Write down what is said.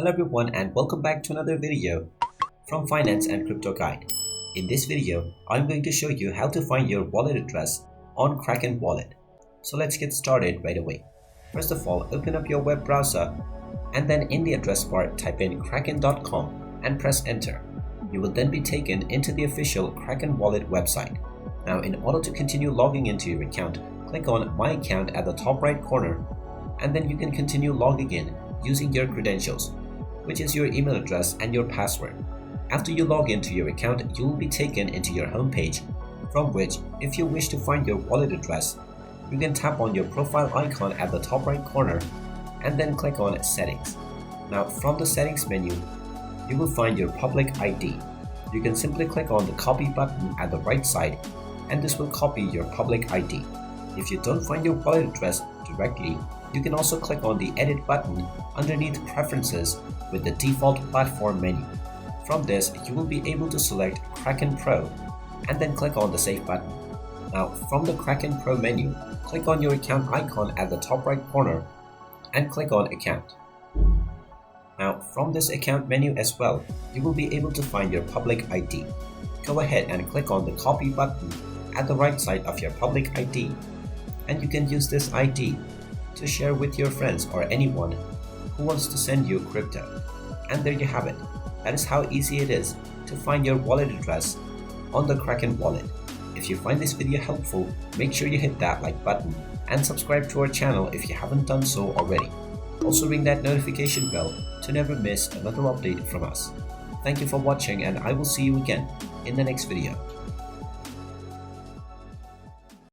Hello everyone and welcome back to another video from Finance and Crypto Guide. In this video, I'm going to show you how to find your wallet address on Kraken wallet. So let's get started right away. First of all, open up your web browser and then in the address bar type in kraken.com and press enter. You will then be taken into the official Kraken wallet website. Now in order to continue logging into your account, click on My Account at the top right corner and then you can continue logging in using your credentials, which is your email address and your password. After you log into your account, you will be taken into your home page, from which, if you wish to find your wallet address, you can tap on your profile icon at the top right corner and then click on Settings. Now from the Settings menu, you will find your public ID. You can simply click on the Copy button at the right side and this will copy your public ID. If you don't find your wallet address directly, you can also click on the Edit button underneath Preferences with the default platform menu. From this, you will be able to select Kraken Pro and then click on the Save button. Now, from the Kraken Pro menu, click on your account icon at the top right corner and click on Account. Now, from this account menu as well, you will be able to find your public ID. Go ahead and click on the Copy button at the right side of your public ID, and you can use this ID to share with your friends or anyone who wants to send you crypto. And there you have it. That is how easy it is to find your wallet address on the Kraken wallet. If you find this video helpful, make sure you hit that like button and subscribe to our channel if you haven't done so already. Also ring that notification bell to never miss another update from us. Thank you for watching and I will see you again in the next video.